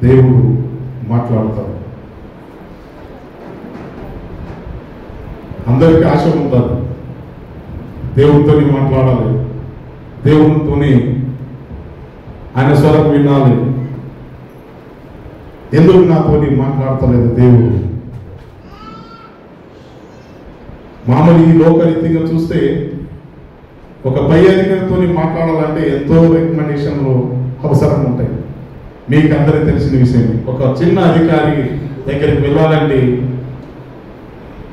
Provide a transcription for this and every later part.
దేవుడు మాట్లాడతాడు. అందరికీ ఆశ ఉంటుంది, దేవునితో మాట్లాడాలి, దేవునితో ఆయన స్వరం వినాలి. ఎందుకు నాతో మాట్లాడతలేదు దేవుడు? మామూలు ఈ లోకరీతిగా చూస్తే ఒక పై అధికారితో మాట్లాడాలంటే ఎంతో రికమెండేషన్లు అవసరం ఉంటాయి. మీకు అందరికీ తెలిసిన విషయం. ఒక చిన్న అధికారి దగ్గరికి వెళ్ళాలంటే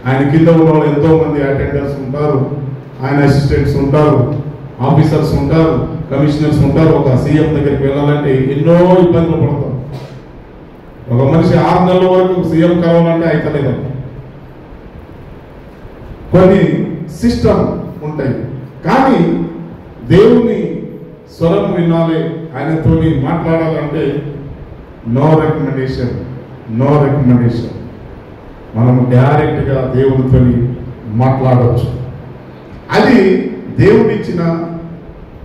ఆయన కింద ఉన్న వాళ్ళు ఎంతో మంది అటెండర్స్ ఉంటారు, ఆయన అసిస్టెంట్స్ ఉంటారు, ఆఫీసర్స్ ఉంటారు, కమిషనర్స్ ఉంటారు. ఒక సీఎం దగ్గరికి వెళ్ళాలంటే ఎన్నో ఇబ్బందులు పడతారు. ఒక మనిషి 6 నెలల వరకు సీఎం కావాలంటే అయితలేదు. కొన్ని సిస్టమ్ ఉంటాయి. కానీ దేవుని స్వరం వినాలి, ఆయనతో మాట్లాడాలంటే నో రికమెండేషన్. మనం డైరెక్ట్గా దేవునితో మాట్లాడవచ్చు. అది దేవుడిచ్చిన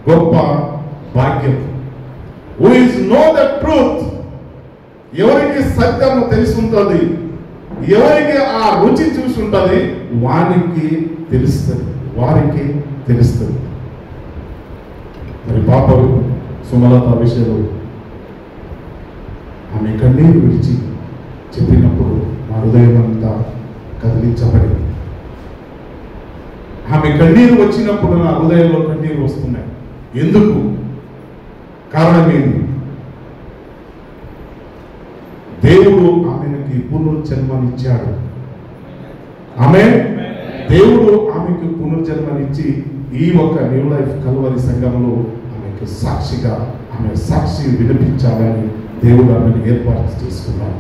గొప్ప భాగ్యం. Who is no the truth. ఎవరికి సత్యము తెలిసి ఉంటుంది, ఎవరికి ఆ రుచి చూసి ఉంటుంది, వారికి తెలుస్తుంది. మరి పాప సుమలత విషయంలో ఆమె కన్నీరు విడిచి చెప్పినప్పుడు నా హృదయం అంతా కదిలించబడింది. ఆమె కన్నీరు వచ్చినప్పుడు నా హృదయంలో కన్నీరు వస్తున్నాయి. ఎందుకు? కారణం ఏంటి? దేవుడు ఆమెకి పునర్జన్మనిచ్చాడు. దేవుడు ఆమెకు పునర్జన్మనిచ్చి ఈ ఒక్క న్యూ లైఫ్ కల్వరి సంఘంలో ఆమెకు సాక్షిగా ఆమె సాక్షి వినిపించాలని దేవుడు ఆమెను ఏర్పాటు చేసుకున్నాడు.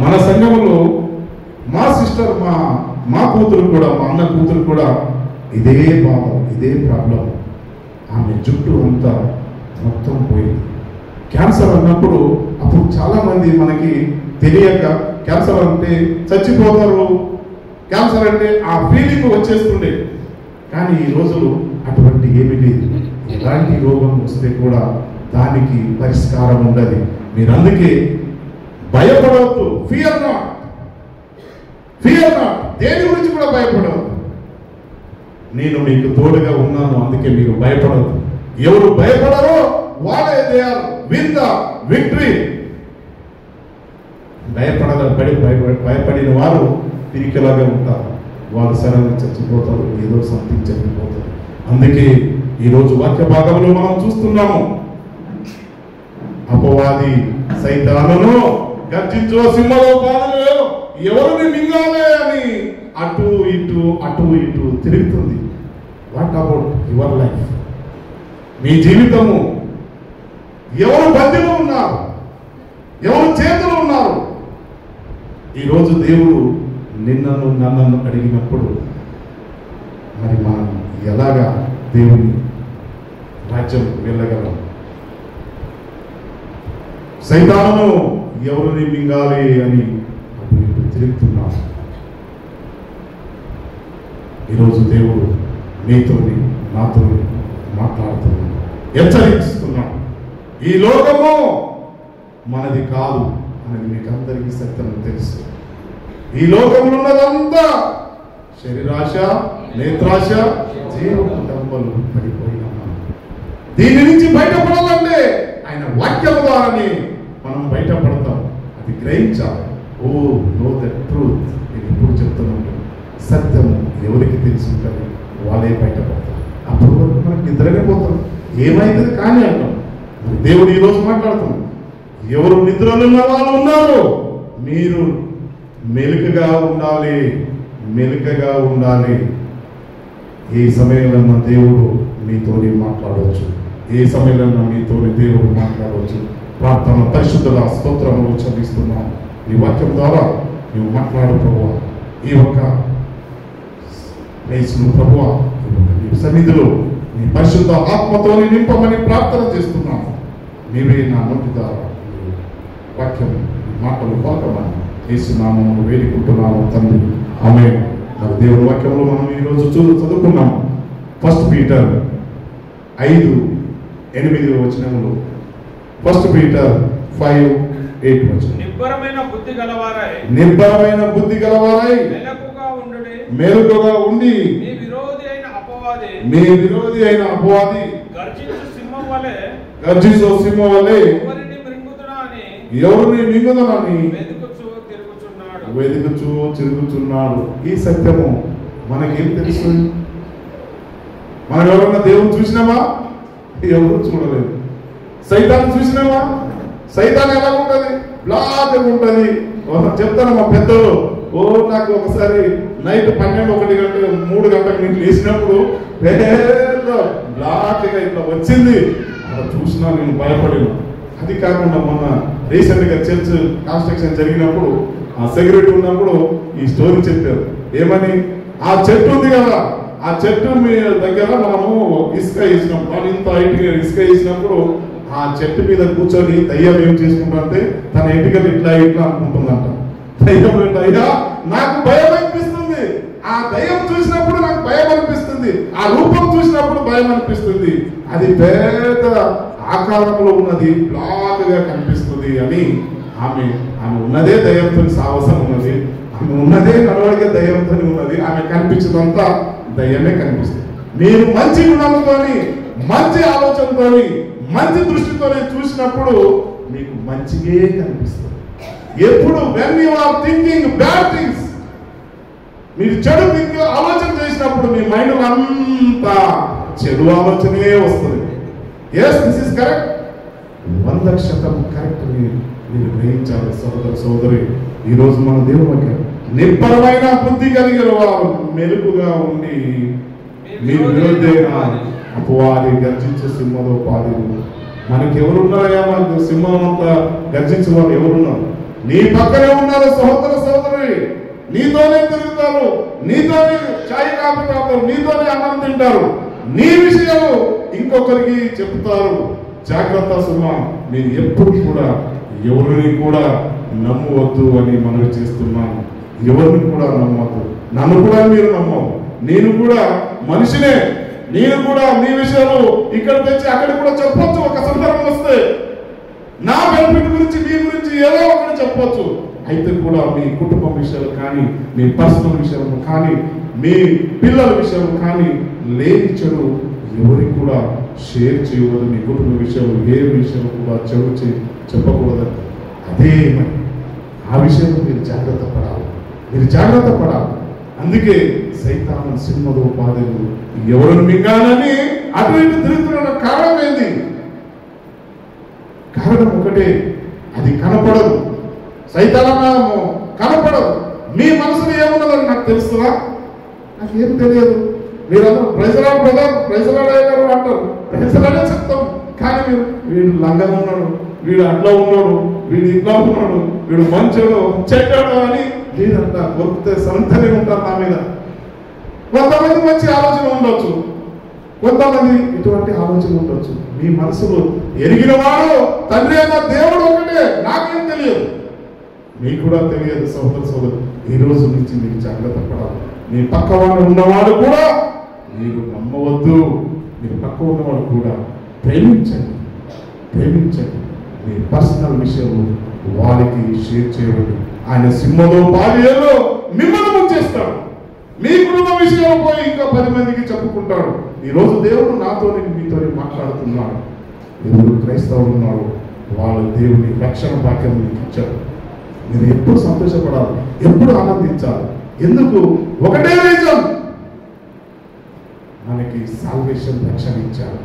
మన సంఘంలో మా సిస్టర్ మా కూతురు కూడా, మా అన్న కూతురు కూడా ఇదే బాధ, ఇదే ప్రాబ్లం. ఆమె జుట్టు అంతా మొత్తం పోయింది. క్యాన్సర్ అన్నప్పుడు అప్పుడు చాలా మంది మనకి తెలియక క్యాన్సర్ అంటే చచ్చిపోతారు, క్యాన్సర్ అంటే ఆ ఫీలింగ్ వచ్చేస్తుండే. కానీ ఈ రోజులు అటువంటి ఏమీ లేదు. ఎలాంటి రోగం వస్తే కూడా దానికి పరిష్కారం ఉండదు. మీరు అందుకే భయపడవద్దు. Fear not. దేని గురించి కూడా భయపడవద్దు. నేను మీకు తోడుగా ఉన్నాను, అందుకే మీరు భయపడవద్దు. ఎవరు భయపడరో వాళ్ళే they are win the victory. భయపడిన వారు పిరికిలాగా ఉంటారు. వాళ్ళు సరళంగా చచ్చిపోతారు, ఏదో సంథింగ్ చనిపోతారు. అందుకే ఈరోజు వాక్య భాగంలో మనం చూస్తున్నాము, అపవాది సైతానును గర్జించు సింహలో పాదలు ఎవరిని మింగాలే అని అటు ఇటు తిరుగుతుంది. What about your life? మీ జీవితము ఎవరు బందీలో ఉన్నారు, ఎవరు చేతులు ఉన్నారు? ఈరోజు దేవుడు నన్ను అడిగినప్పుడు మరి మనం ఎలాగా దేవుని రాజ్యం వెళ్ళగలం? సైతాను ఎవరిని మింగాలి అని తిరుగుతున్నాం. ఈరోజు దేవుడు నీతో నాతో మాట్లాడుతున్నాడు, హెచ్చరిస్తున్నాడు. ఈ లోకము మనది కాదు అనేది మీకు అందరికీ సత్యం తెలుసు. ఈ లోకంలో ఉన్నదంతా శరీరాశ, నేత్రాశ, జీవడంబలు పడిపోయినా దీని నుంచి బయటపడాలంటే ఆయన వాక్యం ద్వారానే మనం బయటపడతాం. అది గ్రహించాలి. Oh know the truth. నేను ఇప్పుడు చెప్తున్నాను, సత్యం ఎవరికి తెలిసి ఉంటుంది వాళ్ళే బయటపడతారు. అప్పుడు వరకు మనకి నిద్రనే పోతాం, ఏమైతుంది కానీ అంటాం. దేవుడు ఈరోజు మాట్లాడుతున్నాం, ఎవరు నిద్రలో ఉన్న వాళ్ళు ఉన్నారు, మీరు మెలుకగా ఉండాలి. ఏ సమయంలో దేవుడు మీతో మాట్లాడవచ్చు, ఏ సమయంలో మీతో దేవుడు మాట్లాడవచ్చు. ప్రార్థన పరిశుద్ధుల స్తోత్రములు చెల్లిస్తున్నాం. ఈ వాక్యం ద్వారా నువ్వు మాట్లాడు ప్రభువా. ఈ ఒక్క ప్లేస్ను ప్రభువా నీ సన్నిధిలో నీ పరిశుద్ధ ఆత్మతో నింపమని ప్రార్థన చేస్తున్నాము. నీవే నా నోటి ద్వారా వాక్యం మాటలు పలకమని యేసు నామములో వేడుకుంటున్నాము తండ్రి, ఆమేన్. మరి దేవుని వాక్యంలో మనం ఈరోజు చదువుకున్నాం. 1 పీటర్ 5:8 వచనంలో 1 Peter 5:8. నిబ్బరమైన బుద్ధి గలవారై మెలకుగా ఉండి మీ విరోధి అయిన అపవాది గర్జించు సింహం వలె ఎవరిని మింగుదునని వెదుకుచూ తిరుగుచున్నాడు. ఈ సత్యము మనకేం తెలుసు? మనం ఎవరన్నా దేవుని చూసినామా? ఎవరు చూడలేదు. సైతాన్ని చూసినామా? సైతాన్ ఎలా ఉంటది? బ్లాక్ ఉంటది. చెప్తాను మా పెద్దలు, నాకు ఒకసారి నైట్ 12-1 గంటలు 3 గంటలకు నేను లేచినప్పుడు బ్లాక్ గా ఇట్లా వచ్చింది. అలా చూసినా నేను భయపడిన. అది కాకుండా మొన్న రీసెంట్ గా చర్చ్ కన్స్ట్రక్షన్ జరిగినప్పుడు ఆ సెక్యూరిటీ ఉన్నప్పుడు ఈ స్టోరీ చెప్పారు. ఏమని? ఆ చెట్టు ఉంది కదా, ఆ చెట్టు మీ దగ్గర మనము ఇసుక వేసినాం. ఇంత హైట్గా ఇసుక వేసినప్పుడు ఆ చెట్టు మీద కూర్చొని దయ్యం ఏం చేసుకుంటుంటే తన ఎటుకలు ఇట్లా ఇట్లా అనుకుంటుందంట. దయ్యం అయ్యా నాకు భయం అనిపిస్తుంది. ఆ దయ్యం చూసినప్పుడు నాకు భయం అనిపిస్తుంది. ఆ రూపం చూసినప్పుడు భయం అనిపిస్తుంది. అది పెద్ద ఆకారంలో ఉన్నది, బ్లాక్ గా కనిపిస్తుంది అని ఆమె ఉన్నదే దయ్యంతో సాహసం ఉన్నది. ఆమె ఉన్నదే నడవడిగా దయ్యంతో ఉన్నది. ఆమె కనిపించదంతా దయ్యమే కనిపిస్తుంది. నేను మంచి గుణంతోని, మంచి ఆలోచనతోని, మంచి దృష్టితోనే చూసినప్పుడు మీకు మంచిగే కనిపిస్తుంది. ఎప్పుడు when you are thinking bad things, మీరు చెడు ఆలోచన చేసినప్పుడు మీ మైండ్ అంతా చెడు ఆలోచనే వస్తుంది. Yes, this is correct. 100% correct మీరు గ్రహించాలి సోదరి. ఈరోజు మన దేవుని నిబ్బరమైన బుద్ధి కలిగిన వారు మెలుపుగా ఉండి మీ విరోధైన అపవాది గర్జించే సింహోపాధి. మనకి ఎవరున్నారయ్యా? మనకు సింహం అంతా గర్జించే వాళ్ళు ఎవరున్నారు? నీ పక్కనే ఉన్నారు సోదరి. నీతోనే తిరుగుతారు, నీతోనే చాయ్ కాఫీ తాగుతారు, నీతోనే అన్నం తింటారు, నీ విషయాలు ఇంకొకరికి చెప్తారు. జాగ్రత్త సుమా. మీరు ఎప్పుడు కూడా ఎవరిని కూడా నమ్మవద్దు అని మనవి చేస్తున్నాను. ఎవరిని కూడా నమ్మవద్దు. నన్ను కూడా మీరు నమ్మవు. నేను కూడా మనిషినే. నేను కూడా మీ విషయాలు ఇక్కడ తెచ్చి అక్కడ కూడా చెప్పొచ్చు. ఒక సందర్భం వస్తే నా బెనిఫిట్ గురించి, మీ గురించి ఏదో ఒకటి చెప్పొచ్చు. అయితే కూడా మీ కుటుంబం విషయాలు కానీ, మీ పర్సనల్ విషయాలు కానీ, మీ పిల్లల విషయాలు కానీ లేని చెడు ఎవరికి కూడా షేర్ చేయకూడదు. మీ కుటుంబ విషయాలు ఏ విషయాలు కూడా చెడు చెప్పకూడదు. అదే ఆ విషయంలో మీరు జాగ్రత్త పడాలి. అందుకే సైతాను సింహోపాధులు ఎవరిని మింగాలని అటు ఇటు తిరుగుతున్న కారణం ఏంది? కారణం ఒకటే, అది కనపడదు. సైతానము కనపడదు. మీ మనసులో ఏమున్నదని నాకు తెలుస్తుందా? నాకేం తెలియదు. మీరందరూ ప్రైజలాడు బ్రదర్, ప్రైజలాడు అయ్యారు అంటారు. ప్రైజలాడే చెప్తాం. కానీ వీడు లంగగా ఉన్నాడు, వీడు అట్లా ఉన్నాడు, వీడు ఇట్లా ఉన్నాడు, వీడు మంచోడు చెడ్డాడు అని మీరంట కొరికితే సంతనే ఉంటారు నా మీద. కొంతమంది మంచి ఆలోచన ఉండొచ్చు, కొంతమంది ఇటువంటి ఆలోచన ఉండొచ్చు. మీ మనసులో ఎరిగిన వాడు తండ్రి అన్న దేవుడు ఒకటే. నాకేం తెలియదు, మీకు కూడా తెలియదు. సోదరు ఈ రోజు నుంచి మీకు జాగ్రత్త పడాలి. మీ పక్క వాడు ఉన్నవాడు కూడా మీరు నమ్మవద్దు. మీరు పక్క ఉన్నవాడు కూడా ప్రేమించండి. మీ పర్సనల్ విషయాలు వారికి షేర్ చేయవద్దు. ఆయన సింహోపాధిలో మిమ్మల్ని ముంచేస్తాడు. మీ కుటుంబ విషయాలు పోయి ఇంకా 10 మందికి చెప్పుకుంటాడు. ఈరోజు దేవుడు మీతో మాట్లాడుతున్నాడు. ఎవరు క్రైస్తవులు ఉన్నారు, వాళ్ళు దేవుని రక్షణ భాగ్యం మీకు ఇచ్చారు. మీరు ఎప్పుడు సంతోషపడాలి, ఎప్పుడు ఆనందించాలి. ఎందుకు? ఒకటే రీజన్, మనకి సాల్వేషన్ రక్షణ ఇచ్చారు,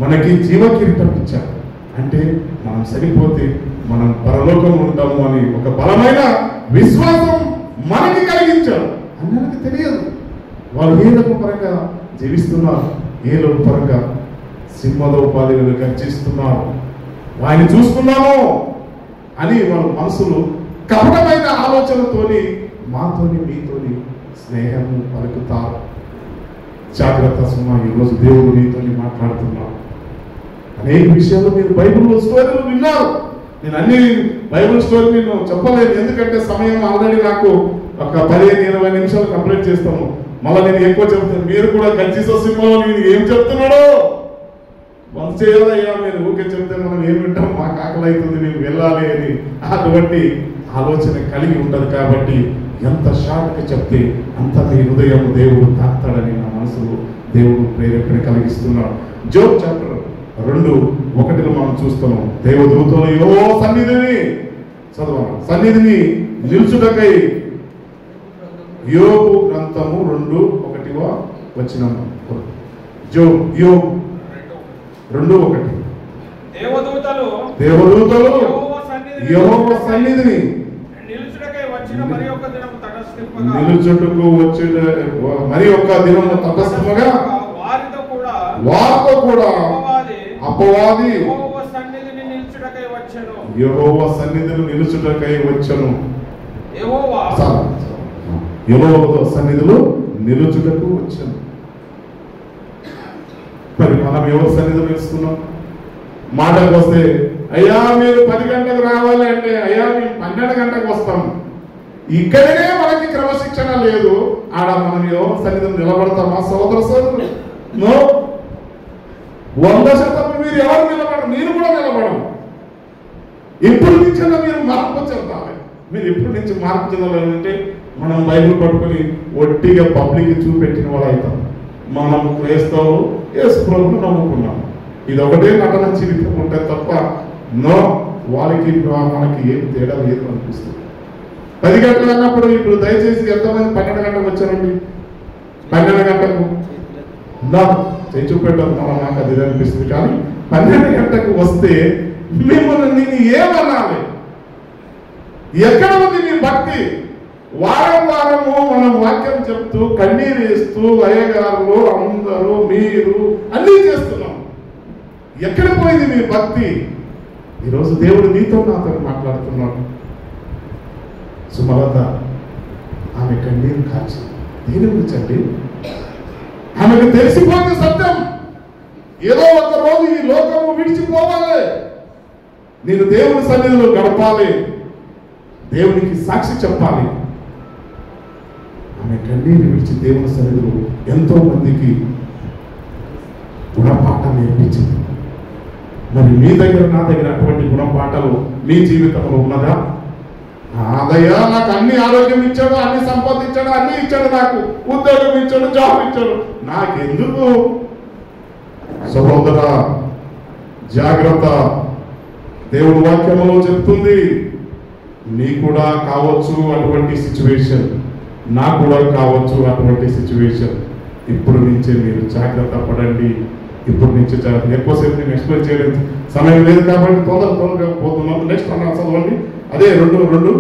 మనకి జీవకిరీటం ఇచ్చారు. అంటే మనం సరిపోతే మనం పరలోకంలో ఉంటాము అని ఒక బలమైన విశ్వాసం మనకి కలిగించారు. అందరికి తెలియదు. వాళ్ళు ఏ లోక పరంగా జీవిస్తున్నారు, ఏ లోక పరంగా సింహోపాధిగా గర్జిస్తున్నారు, వారిని చూస్తున్నాము అని వాళ్ళ మనసులు కపటమైన ఆలోచనతోని మాతోని మీతోని స్నేహము పలుకుతారు. జాగ్రత్త సుమా. ఈరోజు దేవుడు మీతోని మాట్లాడుతున్నాడు. అనేక విషయాలు మీరు బైబిల్ స్టోరీలు విన్నారు. నేను అన్ని బైబిల్ స్టోరీ నేను చెప్పలేదు, ఎందుకంటే సమయం ఆల్రెడీ నాకు ఒక 15-20 నిమిషాలు కంప్లీట్ చేస్తాము. మళ్ళీ నేను ఎక్కువ చెప్తాను. మీరు కూడా గర్జించే సింహంలో నేను ఏం చెప్తున్నాడో వంద చేయాలయ్యా, మీరు ఊరికే చెప్తే మనం ఏమి వింటాం, మాకు ఆకలి అవుతుంది, మేము వెళ్ళాలి అని అటువంటి ఆలోచన కలిగి ఉంటుంది. కాబట్టి ఎంత షార్ట్గా చెప్తే అంత మీ హృదయం దేవుడు తాకుతాడని నా మనసులో దేవుడు ప్రేరేపణ కలిగిస్తున్నాడు. జోబ్ చాప్టర్ 2:1 మనం చూస్తున్నాం. దేవదూతలు యెహోవా సన్నిధిని సన్నిధిని నిలుచుటకై, యోబు గ్రంథము 2:1 యోబు 2:1 దేవదూతలు యెహోవా సన్నిధిని నిలుచుటకు వచ్చిన మరి ఒక దినము తటస్థముగా వారితో కూడా అపవాది యెహోవా సన్నిధిని నిలుచుటకై వచ్చెను. యెహోవా సన్నిధిలో నిలుచుటకు వచ్చాను. మరి మనం ఎవరి సన్నిధిలో నిలుస్తున్నాం? మాటకు వస్తే అయ్యా మీరు 10 గంటలకు రావాలి అంటే అయ్యా మేము 12 గంటలకు వస్తాం. ఇక్కడనే మనకి క్రమశిక్షణ లేదు. ఆడ మనం ఎవరి సన్నిధిలో నిలబడతామా సోదర సోదరులు? 100% మీరు ఎవరు నిలబడరు, మీరు కూడా నిలబడరు. ఎప్పటి నుంచైనా మీరు మార్పు చెందాలి. మీరు ఎప్పటి నుంచి మార్పు చెందాలంటే మనం బైబిల్ పట్టుకొని ఒట్టిగా పబ్లిక్ చూపెట్టిన వాళ్ళు అవుతాం. మనం క్రైస్తవులు యేసు ప్రభువును నమ్ముకున్నాం. ఇది ఒకటే నటన జీవితం ఉంటే తప్ప వాళ్ళకి మనకి ఏం తేడా లేదు అనిపిస్తుంది. 10 గంటలు అన్నప్పుడు ఇప్పుడు దయచేసి ఎంతమంది 12 గంటలకు వచ్చారండి? 12 గంటలకు చేయి చూపెట్టారు. నాకు అది అనిపిస్తుంది. కానీ 12 గంటకు వస్తే మిమ్మల్ని నేను ఏమనాలి? ఎక్కడ ఉంది మీ భక్తి? వారము మనం వాక్యం చెప్తూ కన్నీరు వేస్తూ అయ్యగారులు అందరూ మీరు అన్నీ చేస్తున్నాం. ఎక్కడ పోయింది మీ భక్తి? ఈరోజు దేవుడు నీతో నాతో మాట్లాడుతున్నాడు. సుమలత ఆమె కన్నీరు కాచి దేని గురించండి? ఆమెకు తెలిసిపోయింది సత్యం. ఏదో ఒక రోజు ఈ లోకము విడిచిపోవాలి, నేను దేవుని సన్నిధిలో గడపాలి, దేవునికి సాక్షి చెప్పాలి. ఆమె కన్నీరు విడిచి దేవుని సన్నిధిలో ఎంతో మందికి గుణపాఠం నేర్పించింది. మరి మీ దగ్గర నా దగ్గర అటువంటి గుణపాఠాలు మీ జీవితంలో ఉన్నదా? అదయ్యా నాకు అన్ని ఆరోగ్యం ఇచ్చాడు, అన్ని సంపాదించాడు, అన్ని ఇచ్చాడు, నాకు ఉద్యోగం ఇచ్చాడు, జాబ్ ఇచ్చాడు, నాకెందుకు? సహోదర జాగ్రత్త. దేవుడు వాక్యములో చెప్తుంది, నీ కూడా కావచ్చు అటువంటి సిచ్యువేషన్, నా కూడా కావచ్చు అటువంటి సిచ్యువేషన్. ఇప్పుడు నుంచే మీరు జాగ్రత్త పడండి. ఇప్పుడు నుంచి ఎక్కువసేపు నేను ఎక్స్ప్లెయిన్ చేయలేదు, సమయం లేదు కాబట్టి తొందరగా పోతున్నాను. నెక్స్ట్ అన్న చదవండి. అదే 2:2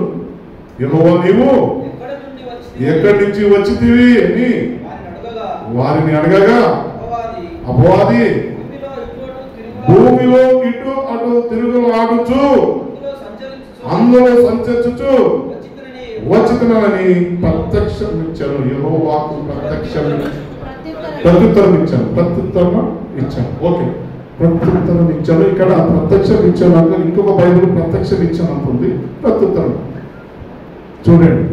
యెహోవా నీవు ఎక్కడి నుంచి వచ్చితివి అని వారిని అడగగా అపవాది భూమిలో ఇటు అటు తిరుగులాడుచు అందులో సంచరించుచు వచ్చితునని ప్రత్యక్షం ఇచ్చాను. యెహోవాకు ప్రత్యుత్తరం ఇచ్చాను. ఓకే, ప్రత్యుత్తరం ఇచ్చాను. ఇక్కడ ప్రత్యక్షం ఇచ్చాను అంటే ఇంకొక బైబిల్ ప్రత్యక్షం ఇచ్చాను అంటుంది. ప్రత్యుత్తరం చూడండి.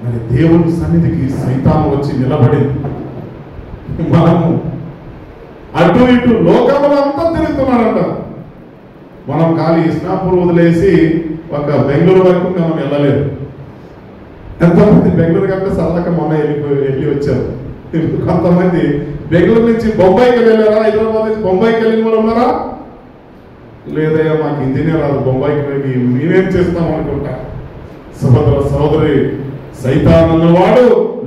మరి దేవుని సన్నిధికి సైతాను వచ్చి నిలబడింది. మనము అటు ఇటు లోకములు అంతా తిరుగుతున్నాడంట. మనం ఖాళీ ఇస్నాపూర్ వదిలేసి ఒక బెంగళూరు వరకు మనం వెళ్ళలేదు. ఎంతమంది బెంగళూరు కంటే సరదాగా మొన్న వెళ్ళి వచ్చారు. కొంతమంది బెంగళూరు నుంచి బొంబాయికి వెళ్ళారా? హైదరాబాద్ నుంచి బొంబాయికి వెళ్ళిన వాళ్ళు ఉన్నారా? లేదయ్యా మాకు హిందీనే రాదు, బొంబాయికి వెళ్ళి మేమేం చేస్తాం అనుకుంటా. సహోదర సహోదరి, సైతాన్ అన్నవాడు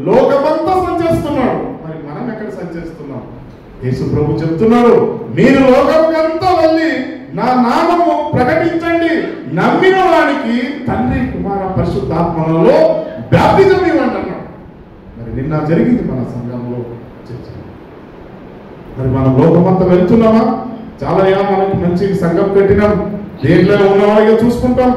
లోకమంతా సంచరిస్తున్నాడు. మరి మనం ఎక్కడ సంచరిస్తున్నాం? యేసు ప్రభు చెప్తున్నాడు, మీరు లోకమంతా వెళ్ళి నా నామము ప్రకటించండి, నమ్మిన వానికి తండ్రి కుమార పరిశుద్ధాత్మలలో బాప్తిజం ఇవ్వండి అన్నాడు. మరి నిన్న జరిగింది మన సంఘంలో చర్చ. మరి మనం లోకమంతా వెళ్తున్నామా? చాలా మనకి మంచి సంఘం పెట్టినాం, దేంట్లో ఉన్నవాడిగా చూసుకుంటాం,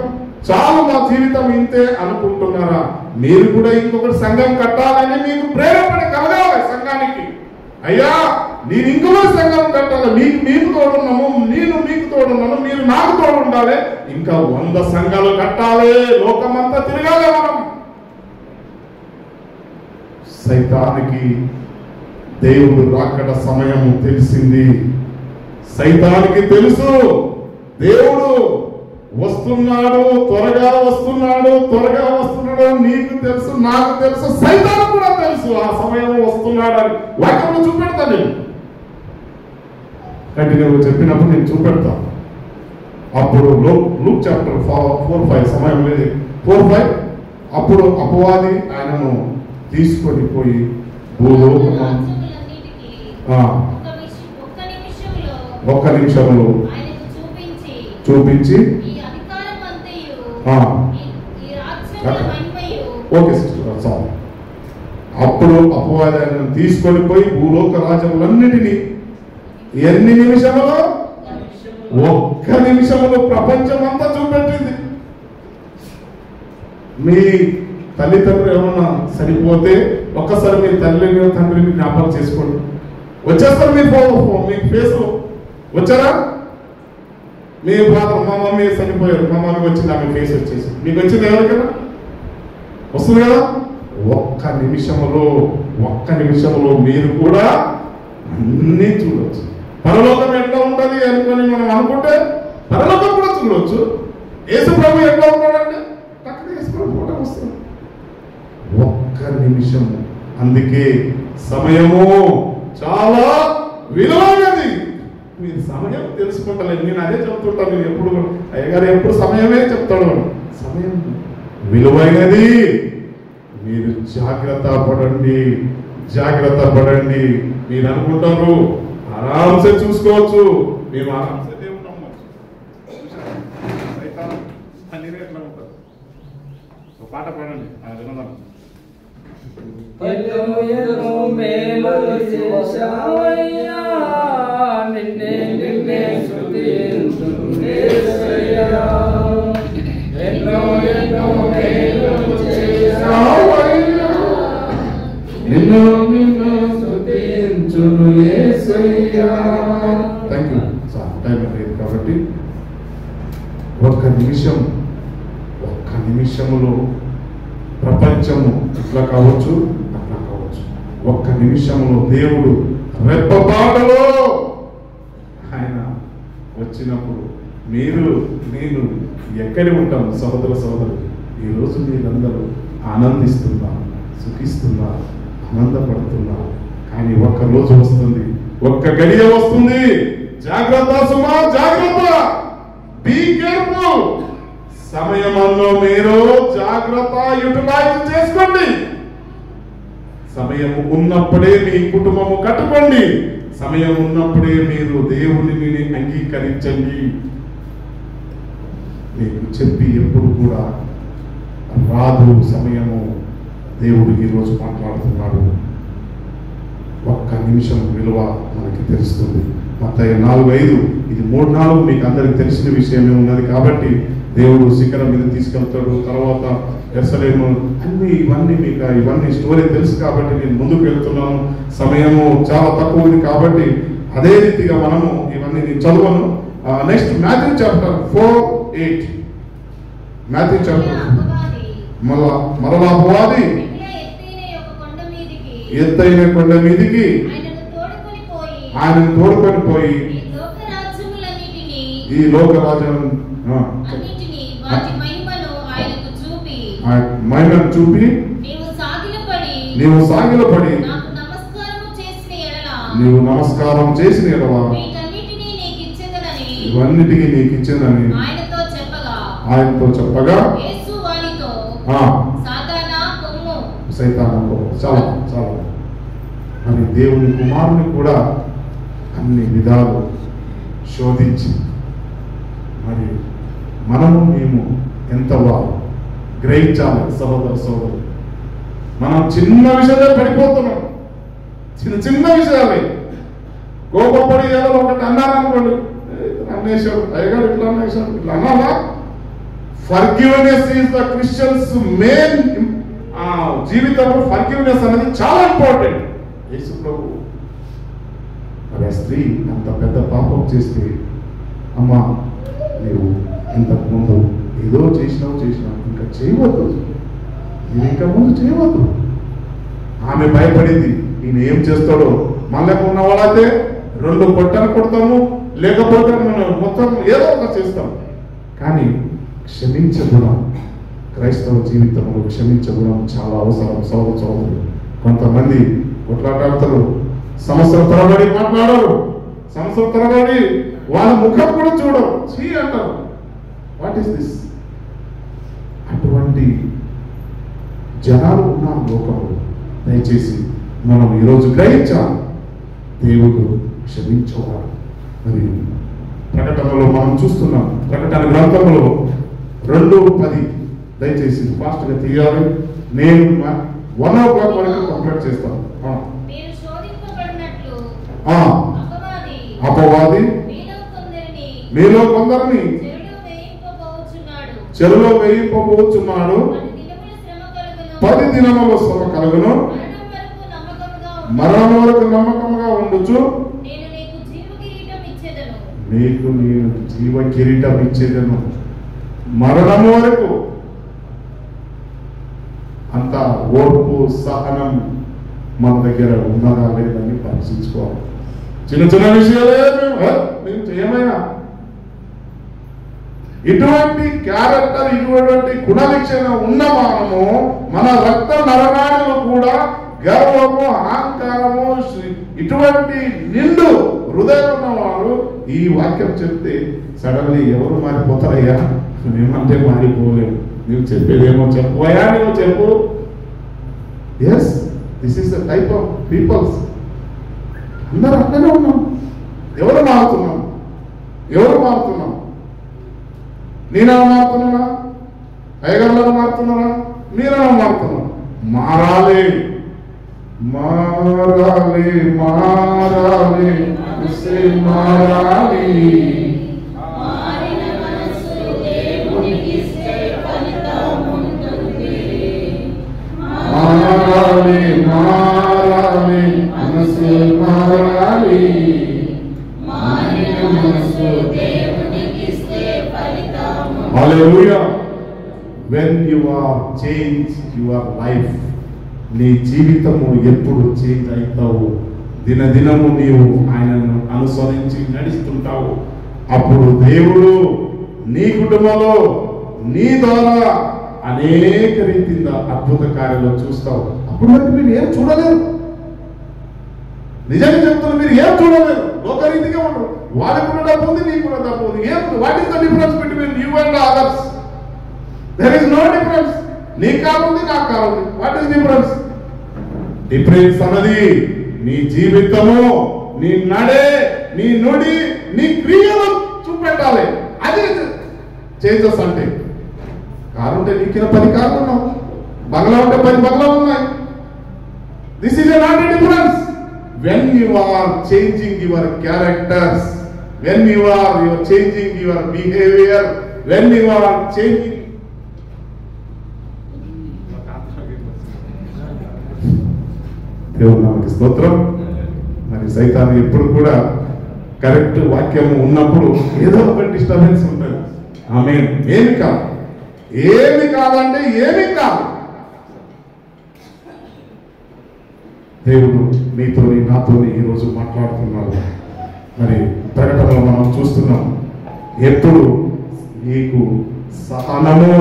చాలు మా జీవితం ఇంతే అనుకుంటున్నారా? మీరు కూడా ఇంకొకటి సంఘం కట్టాలని మీకు ప్రేరేపణ కలగాలి సంఘానికి. అయ్యా నేను ఇంకొకటి సంఘం కట్టాలి, మీకు తోడున్నాము, నేను మీకు తోడున్నాను, మీరు నాకు తోడు ఉండాలి, ఇంకా 100 సంఘాలు కట్టాలి, లోకమంతా తిరగాలి మనం. సైతానికి దేవుడు రాకడ సమయం తెలిసింది. సైతానికి తెలుసు దేవుడు వస్తున్నాడు, త్వరగా వస్తున్నాడు, త్వరగా వస్తున్నాడు. నీకు తెలుసు, నాకు తెలుసు, సైతానికి కూడా తెలుసు ఆ సమయం వస్తున్నాడు అని. వాక్యంలో చూపెడతా నేను కంటిన్యూగా చెప్పినప్పుడు నేను చూపెడతా. అప్పుడు లూక్ చాప్టర్ 4:5 సమయం లేదు 4:5 అప్పుడు అపవాది ఆయనను తీసుకొని పోయి భూలోకము ఒక్క నిమిషంలో చూపించి ఓకే సిస్టర్ చాలు. అప్పుడు అపవాది ఆయనను తీసుకొని పోయి భూలోక రాజ్యములన్నిటినీ ఎన్ని నిమిషములో? ఒక్క నిమిషంలో ప్రపంచం అంతా చూపెట్టింది. మీ తల్లిదండ్రులు ఏమన్నా సరిపోతే ఒక్కసారి మీ తల్లిని తండ్రిని జ్ఞాపకం చేసుకోండి. వచ్చేస్తారు మీ ఫేస్ లో వచ్చారా? మీ ఫాదర్ మా మమ్మీ చనిపోయారు, మా మమ్మీ వచ్చింది, ఆమె ఫేస్ వచ్చేసి మీకు వచ్చింది ఎవరికైనా వస్తుంది కదా? ఒక్క నిమిషంలో మీరు కూడా అన్నీ చూడవచ్చు. పరలోకం ఎట్లా ఉంటుంది అనుకొని మనం అనుకుంటే పరలోకం కూడా చూడవచ్చు. యేసు ప్రభు ఎట్లా ఉన్నాడంటే అక్కడ యేసు ప్రభు ఫోటో వస్తుంది. ఒక్క నిమిషం. అందుకే సమయము చాలా విలువైనది. మీరు సమయం తెలుసుకుంటలేదు. నేను అదే చెప్తుంటాను. నేను ఎప్పుడు అయ్యగారు ఎప్పుడు సమయమే చెప్తాడు. సమయం విలువైనది. మీరు జాగ్రత్త పడండి. మీరు అనుకుంటారు ఆరాంసే చూసుకోవచ్చు. మేము ఆరాంసే దేవున్నాము. ఎట్లా ఉంటుంది? ఒక పాట పాడండి. కాబట్టి ఒక్క నిమిషంలో ప్రపంచము ఇట్లా కావచ్చు, అట్లా కావచ్చు. ఒక్క నిమిషంలో దేవుడు రెప్పపాటలో ఆయన వచ్చినప్పుడు నేను ఎక్కడి ఉంటాను? సహోదరులు ఈరోజు మీరందరూ ఆనందిస్తున్నారు, సుఖిస్తున్నారు, ఆనందపడుతున్నారు. కానీ ఒక్క రోజు వస్తుంది, ఒక్క గడియ వస్తుంది. జాగ్రత్త సుమా, జాగ్రత్త. Be careful. సమయంలో మీరు జాగ్రత్త యూటిలైజ్ చేసుకోండి. సమయం ఉన్నప్పుడే మీ కుటుంబము కట్టుకోండి. సమయం ఉన్నప్పుడే మీరు దేవుని అంగీకరించండి. మీకు చెప్పి ఎప్పుడు కూడా రాదు సమయము. దేవుడు ఈరోజు మాట్లాడుతున్నాడు. ఒక్క నిమిషం విలువ మనకి తెలుస్తుంది. మత్తయి 4:5 ఇది 3:4 మీకు అందరికి తెలిసిన విషయమే ఉన్నది. కాబట్టి దేవుడు శిఖరం మీద తీసుకెళ్తాడు. తర్వాత యెరూషలేము ఇవన్నీ స్టోరీ తెలుసు కాబట్టి నేను ముందుకు వెళ్తున్నాను. సమయము చాలా తక్కువ ఉంది కాబట్టి అదే రీతిగా మనము ఇవన్నీ నేను చదవను. Next Matthew chapter 4:8 Matthew chapter మరలా అపవాది ఎత్తైన కొండ మీదికి ఆయనను తోడుకొని పోయి ఈ లోక రాజ్యం మహిమను చూపి నీవు సాగిలపడి నీవు నమస్కారం చేసిన ఎడల ఇవన్నిటికీ నీకు ఇచ్చిందని ఆయనతో చెప్పగా సైతాను చాలా మరి దేవుని కుమారుని కూడా అన్ని విధాలు శోధించి మరి మేము ఎంత గ్రహించాలి సహోదరు. మనం చిన్న విషయాలే పడిపోతున్నాం. చిన్న విషయాలే కోపపడి ఏదో ఒకటి అన్నారనుకోండి, అన్నేశాడు అయ్యగారు ఇట్లా అన్నేశాడు ఇట్లా అన్నారా? Forgiveness is the Christians main జీవితంలో. ఫర్గివ్నెస్ అనేది చాలా ఇంపార్టెంట్. యేసు ప్రభు మరి ఆ స్త్రీ అంత పెద్ద పాపం చేస్తే, అమ్మా నీవు ఇంతకు ముందు ఏదో చేసినావు ఇంకా చేయవద్దు, నేను ఇంకా ముందు చేయవద్దు. ఆమె భయపడింది ఈయన ఏం చేస్తాడో. మళ్ళీ ఉన్న వాళ్ళైతే 2 కొట్టలు కొడతాము, లేకపోతే మనం మొత్తం ఏదో ఒక చేస్తాం. కానీ క్షమించే గుణం, క్రైస్తవ జీవితంలో క్షమించే గుణం చాలా అవసరం. సోదర సోదరులు, కొంతమంది కొట్లాటాడతారు, సంవత్సరం తరబడి మాట్లాడరు, సంవత్సరం తరబడి వాళ్ళ ముఖం కూడా చూడరు, చీ అంటారు. What is this? అటువంటి జనాలు ఉన్నారు లోకంలో. దయచేసి మనం ఈరోజు గ్రహించాలి, దేవుడు క్షమించేవాడు. మరి ప్రకటనలో మనం చూస్తున్నాం, ప్రకటన గ్రంథంలో 2:10. దయచేసి ఫాస్ట్గా తీయాలి. నేను 1:00 వరకు కంప్లీట్ చేస్తాను. అపవాది మీలో కొందరిని చెరులో వేయింపబోచున్నాడు, 10 దినముల శ్రమ కలుగును, మరణం వరకు నమ్మకంగా ఉండొచ్చు, నీకు నేను జీవ కిరీటం ఇచ్చేదను. మరణం వరకు అంత ఓర్పు సహనం మన దగ్గర ఉన్నదా లేదని పరిశీలించుకోవాలి. చిన్న చిన్న విషయాలే మేము చేయమైనా ఇటువంటి క్యారెక్టర్, ఇటువంటి గుణలక్షణ ఉన్న మనము, మన రక్త నరనాడులు కూడా గర్వము, అహంకారము, ఇటువంటి నిండు హృదయం ఉన్నవారు ఈ వాక్యం చెప్తే సడన్లీ ఎవరు మారిపోతారయ్యా? మేమంటే మారిపోలేము. నువ్వు చెప్పేదేమో చెప్పబోయా, నువ్వు చెప్పు. Yes, this is the type of peoples. అందరూ అట్లనే ఉన్నాం. ఎవరు మారుతున్నాం? ఎవరు మారుతున్నాం? నేనా మారుతున్నానా? అయ్యగారు మారుతున్నారా? మీరా మారుతున్నాం? మారాలి, మారాలి, మారాలి, మారాలి. మారాలి, మారాలి, మనసు మారాలి. Hallelujah. When you are change your life, నీ జీవితము ఎప్పుడు చేంజ్ అవుతావు, దినదినము నీవు ఆయనను అనుసరించి నడుస్తుంటావు, అప్పుడు దేవుడు నీ కుటుంబంలో నీ ద్వారా అనేక రీతిగా అద్భుత కార్యాలు చూస్తావు. అప్పుడు వరకు మీరు ఏం చూడలేరు. నిజంగా చెప్తున్నా, మీరు ఏం చూడలేరు. లోకరీతిగా ఉండరు. వాళ్ళకి కూడా డబ్బు ఉంది, నీకు కూడా డబ్బు ఉంది. ఏం what is the difference between you and others? There is no difference. నీ కారు ఉంది, నా కారు ఉంది. What is difference? డిఫరెన్స్ అన్నది నీ జీవితము, నీ నడే, నీ నుడి, నీ క్రియలు చూపెట్టాలి. అది చేంజెస్ అంటే. కారు ఉంటే నీకు 10 కార్లు ఉన్నావు, బంగ్లా ఉంటే 10 బంగ్లాలు ఉన్నాయి. This is not a difference. When you are changing your characters, when you are changing your behavior, when you are changing దేవునికి స్తోత్రం. మరి సైతాను ఎప్పుడు కూడా కరెక్ట్ వాక్యము ఉన్నప్పుడు ఏదో ఒక డిస్టర్బెన్స్ ఉంటుంది. ఆమేన్. ఏమి కాదు, ఏమి కాదంటే ఏమి కాదు. దేవుడు మీతోని నాతోని ఈరోజు మాట్లాడుతున్నాడు. మరి ప్రకటనలో మనం చూస్తున్నాం, ఎప్పుడు నీకు సహనము,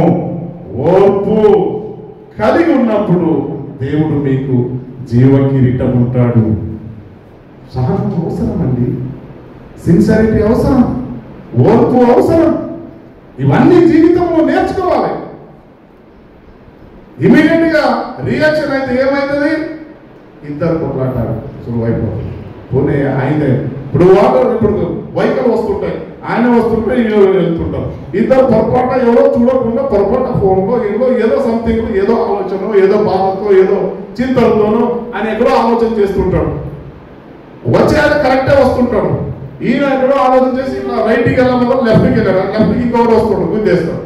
ఓర్పు కలిగి ఉన్నప్పుడు దేవుడు మీకు జీవ కిరీటం ఉంటాడు. సహనం అవసరం అండి, సిన్సియారిటీ అవసరం, ఓర్పు అవసరం. ఇవన్నీ జీవితంలో నేర్చుకోవాలి. ఇమీడియట్ గా రియాక్షన్ అయితే ఏమైతుంది? ఇద్దరు కొట్లాటారు, సులువైపోతుంది. పోనీ ఆయనే ఇప్పుడు వెహికల్ వస్తుంటాయి, ఆయన వస్తుంటే వెళ్తుంటారు. ఇద్దరు పొరపాట ఎవరో చూడకుండా పొరపాట ఫోన్లో ఏదో సంథింగ్, ఏదో ఆలోచన, ఏదో బాధతో, ఏదో చింతలతోనో ఆయన ఎక్కడో ఆలోచన చేస్తుంటాడు. వచ్చే ఆయన కరెక్టే వస్తుంటాడు. ఈయన ఎక్కడో ఆలోచన చేసి ఇట్లా రైట్కి వెళ్ళామో లెఫ్ట్కి వెళ్ళారు, లెఫ్ట్కి ఇంకొకరు వస్తాడు, గుద్దేస్తాడు.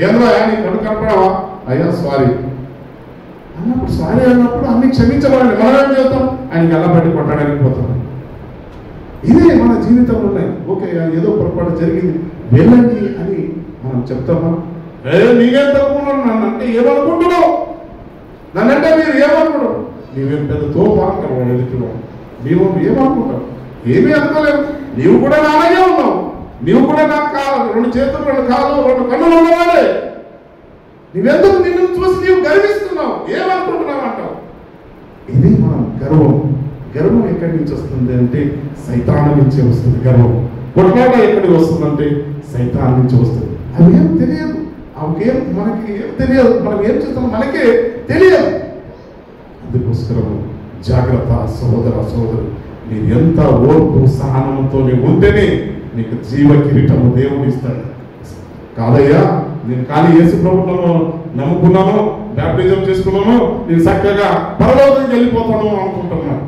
ఏంద్రా నీ కనపడావా? అయ్యా సారీ అన్నప్పుడు, సారీ అన్నప్పుడు అన్ని క్షమించబడండి. మనం ఏం చేస్తాం? ఆయన గల్లబట్టి కొట్టడానికి పోతాం. ఇదే మన జీవితంలో ఉన్నాయి. ఓకే, ఏదో పొరపాటు జరిగింది, వెళ్ళండి అని మనం చెప్తామా? నీకేం తక్కువ నన్ను అంటే ఏమనుకుంటున్నావు? నన్నంటే మీరు ఏమనుకుంటావు? నీవేం పెద్ద తోపాంకరం ఎదుటిలో, మేము ఏమనుకుంటాం? ఏమీ అనుకోలేము. నీవు కూడా నాలాగే ఉన్నావు. నీవు కూడా నాకు కాదు, 2 చేతులు 2 కాళ్ళు 2 కన్నులు ఉన్నవాడే. నువ్వెందుకు నిన్ను చూసి నీవు గర్విస్తున్నావు, ఏమనుకుంటున్నావు అంటావు. ఇది మనం గర్వం. గర్వం ఎక్కడి నుంచి వస్తుంది అంటే సైతాను నుంచి వస్తుంది. గర్వం కొట్లాట ఎక్కడికి వస్తుందంటే సైతాన్ నుంచి వస్తుంది. అవి ఏం తెలియదు, అవేం మనకి ఏం తెలియదు, మనం ఏం చేస్తాం మనకే తెలియదు. అందుకోసం జాగ్రత్త సహోదర సహోదరు. మీరు ఎంత ఓర్పు సహనంతో ఉంటేనే నీకు జీవ కిరీటము దేవుడు ఇస్తాడు. కాదయ్యా నేను ఖాళీ యేసు ప్రభువును నమ్ముకున్నాను, బ్యాప్టిజం చేసుకున్నాను, నేను చక్కగా పరలోకానికి వెళ్ళిపోతాను అనుకుంటున్నాను.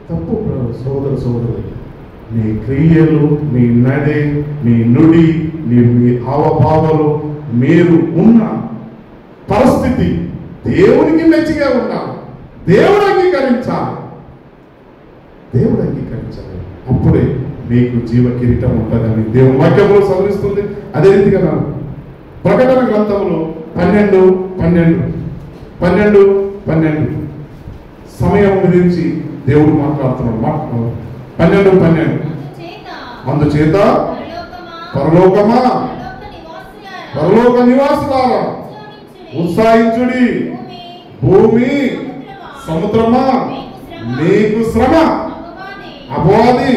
తప్పు సోదర సోదరు. మీ క్రియలు, మీ నడే, మీ నుడి, మీ హావభావాలు, మీరు ఉన్న పరిస్థితి దేవునికి మెచ్చిగా ఉండాలి. దేవుడు అంగీకరించాలి. దేవుడు అంగీకరించాలి. అప్పుడే మీకు జీవ కిరీటం ఉంటుందని దేవుని వాక్యంలో సవరిస్తుంది. అదే రీతిగా ప్రకటన గ్రంథంలో 12 సమయం గురించి దేవుడు మాట్లాడుతున్నాడు. 12 అందుచేత పరలోకమా పరలోక నివాసులారా ఉత్సాహించుడి, భూమి సముద్రమా నీకు శ్రమ, అపవాది